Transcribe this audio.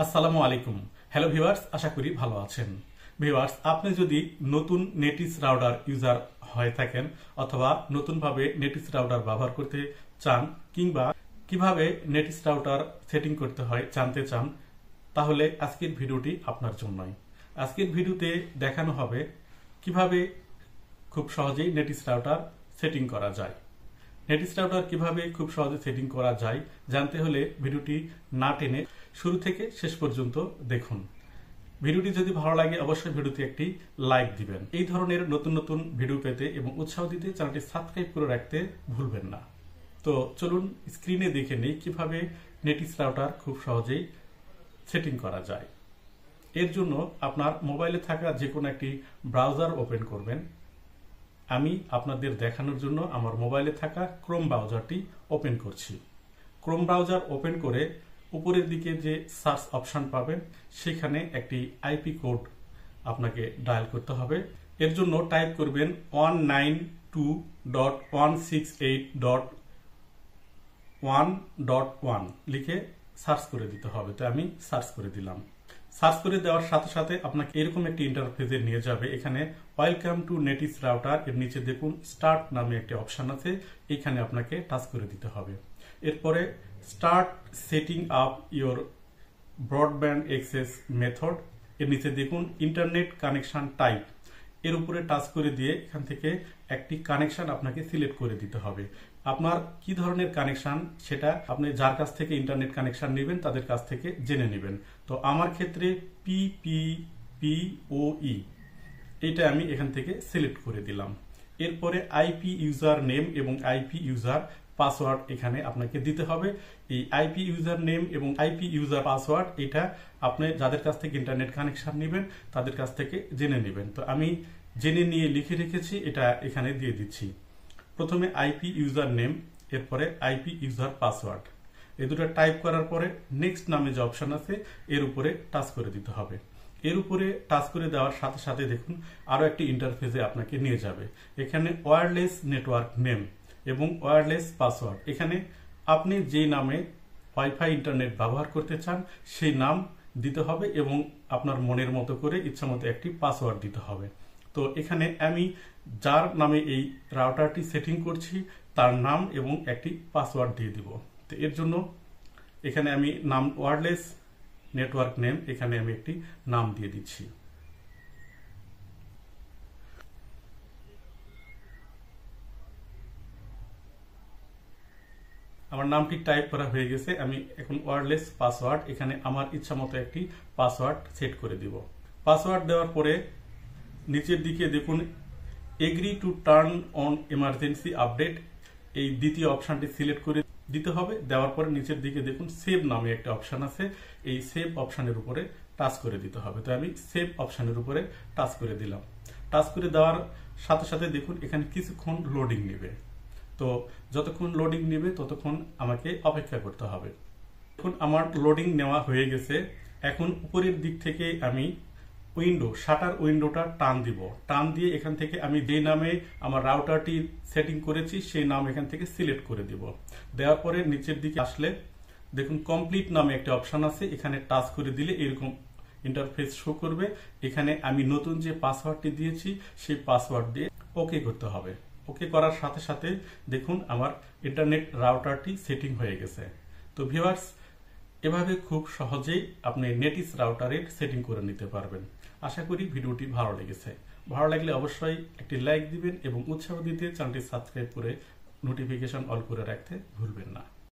আসসালামু আলাইকুম। Hello viewers, আশা করি ভালো আছেন। ভিউয়ার্স, আপনি যদি নতুন নেটিস রাউটার ইউজার হয়ে থাকেন অথবা নতুনভাবে নেটিস রাউটার ব্যবহার করতে চান কিংবা কিভাবে নেটিস রাউটার সেটিং করতে হয় জানতে চান, তাহলে আজকের ভিডিওটি আপনার জন্যই। আজকের ভিডিওতে দেখানো হবে কিভাবে খুব সহজেই নেটিস রাউটার সেটিং করা যায়। নেটিস রাউটার কিভাবে খুব সহজে সেটিং করা যায় জানতে হলে ভিডিওটি না টেনে শুরু থেকে শেষ পর্যন্ত দেখুন। ভিডিওটি যদি ভালো লাগে অবশ্যই ভিডিওতে একটি লাইক দিবেন। এই ধরনের নতুন নতুন ভিডিও পেতে এবং উৎসাহ দিতে চ্যানেলটি সাবস্ক্রাইব করে রাখতে ভুলবেন না। তো চলুন স্ক্রিনে দেখে নেই কিভাবে নেটিস রাউটার খুব সহজেই সেটিং করা যায়। এর জন্য আপনার মোবাইলে থাকা যে কোনো একটি ব্রাউজার ওপেন করবেন। আমি আপনাদের দেখানোর জন্য আমার মোবাইলে থাকা ক্রোম ব্রাউজারটি ওপেন করছি। ক্রোম ব্রাউজার ওপেন করে উপরের দিকে যে সার্চ অপশন পাবেন সেখানে একটি আইপি কোড আপনাকে ডায়াল করতে হবে। এর জন্য টাইপ করবেন 192.168.1.1 লিখে সার্চ করে দিতে হবে। তো আমি সার্চ করে দিলাম। সার্চ করে দেওয়ার সাথে সাথে আপনাকে এরকম একটি ইন্টারফেসে নিয়ে যাবে। এখানে ওয়েলকাম টু নেটিস রাউটার এর নিচে দেখুন স্টার্ট নামে একটি অপশন আছে, এখানে আপনাকে টাচ করে দিতে হবে। এরপরে start setting up your broadband access method এর নিচে দেখুন ইন্টারনেট কানেকশন টাইপ, এর উপরে টাচ করে দিয়ে এখান থেকে একটি কানেকশন আপনাকে সিলেক্ট করে দিতে হবে। আপনার কি ধরনের কানেকশন সেটা আপনি যার কাছ থেকে ইন্টারনেট কানেকশন নেবেন তাদের কাছ থেকে জেনে নেবেন। তো আমার ক্ষেত্রে PPPoE এটা আমি এখান থেকে সিলেক্ট করে দিলাম। এরপরে আইপি ইউজার নেম এবং আইপি ইউজার পাসওয়ার্ড এখানে আপনাকে দিতে হবে। এই আইপি ইউজার নেম এবং আইপি ইউজার পাসওয়ার্ড এটা আপনি যাদের কাছ থেকে ইন্টারনেট কানেকশন নেবেন তাদের কাছ থেকে জেনে নেবেন। তো আমি জেনে নিয়ে লিখে রেখেছি, এটা এখানে দিয়ে দিচ্ছি। প্রথমে আইপি ইউজার নেম, এরপরে আইপি ইউজার পাসওয়ার্ড, এই দুটো টাইপ করার পরে নেক্সট নামে যে অপশন আছে এর উপরে টাচ করে দিতে হবে। এর উপরে টাচ করে দেওয়ার সাথে সাথে দেখুন আরো একটি ইন্টারফেসে আপনাকে নিয়ে যাবে। এখানে ওয়্যারলেস নেটওয়ার্ক নেম এবং ওয়্যারলেস পাসওয়ার্ড, এখানে আপনি যে নামে ওয়াইফাই ইন্টারনেট ব্যবহার করতে চান সেই নাম দিতে হবে এবং আপনার মনের মতো করে ইচ্ছা মতো একটি পাসওয়ার্ড দিতে হবে। তো এখানে আমি যার নামে এই রাউটারটি সেটিং করছি তার নাম এবং একটি পাসওয়ার্ড দিয়ে দিব। তো এর জন্য এখানে আমি নাম ওয়্যারলেস নেটওয়ার্ক নেম, এখানে আমি একটি নাম দিয়ে দিচ্ছি। আমার নামটি টাইপ করা হয়ে গেছে। আমি এখন ওয়্যারলেস পাসওয়ার্ড, এখানে আমার ইচ্ছা মতো একটি পাসওয়ার্ড সেট করে দিব। পাসওয়ার্ড দেওয়ার পরে নিচের দিকে দেখুন agree to turn on emergency update, এই দ্বিতীয় অপশনটি সিলেক্ট করে দিতে হবে। দেওয়ার পরে নিচের দিকে দেখুন সেভ নামে একটা অপশন আছে, এই সেভ অপশনের উপরে টাচ করে দিতে হবে। তো আমি সেভ অপশনের উপরে টাচ করে দিলাম। টাচ করে দেওয়ার সাথে সাথে দেখুন এখানে কিছুক্ষণ লোডিং নেবে। তো যতক্ষণ লোডিং নেবে ততক্ষণ আমাকে অপেক্ষা করতে হবে। এখন আমার লোডিং নেওয়া হয়ে গেছে। এখন উপরের দিক থেকে আমি শাটার উইন্ডোটা টান দিব। টান দিয়ে এখান থেকে আমি যে নামে আমার রাউটারটি সেটিং করেছি সেই নাম এখান থেকে সিলেক্ট করে দিব। দেওয়ার পরে নিচের দিকে আসলে দেখুন কমপ্লিট নামে একটা অপশন আছে, এখানে টাচ করে দিলে এরকম ইন্টারফেস শো করবে। এখানে আমি নতুন যে পাসওয়ার্ডটি দিয়েছি সেই পাসওয়ার্ড দিয়ে ওকে করতে হবে। ওকে করার সাথে সাথে দেখুন আমার ইন্টারনেট রাউটারটি সেটিং হয়ে গেছে। তো ভিউয়ার্স, এভাবে খুব সহজেই আপনি নেটিস রাউটারের সেটিং করে নিতে পারবেন। আশা করি ভিডিওটি ভালো লেগেছে। ভালো লাগলে অবশ্যই একটি লাইক দিবেন এবং উৎসাহ দিতে চ্যানেলটি সাবস্ক্রাইব করে নোটিফিকেশন অল করে রাখতে ভুলবেন না।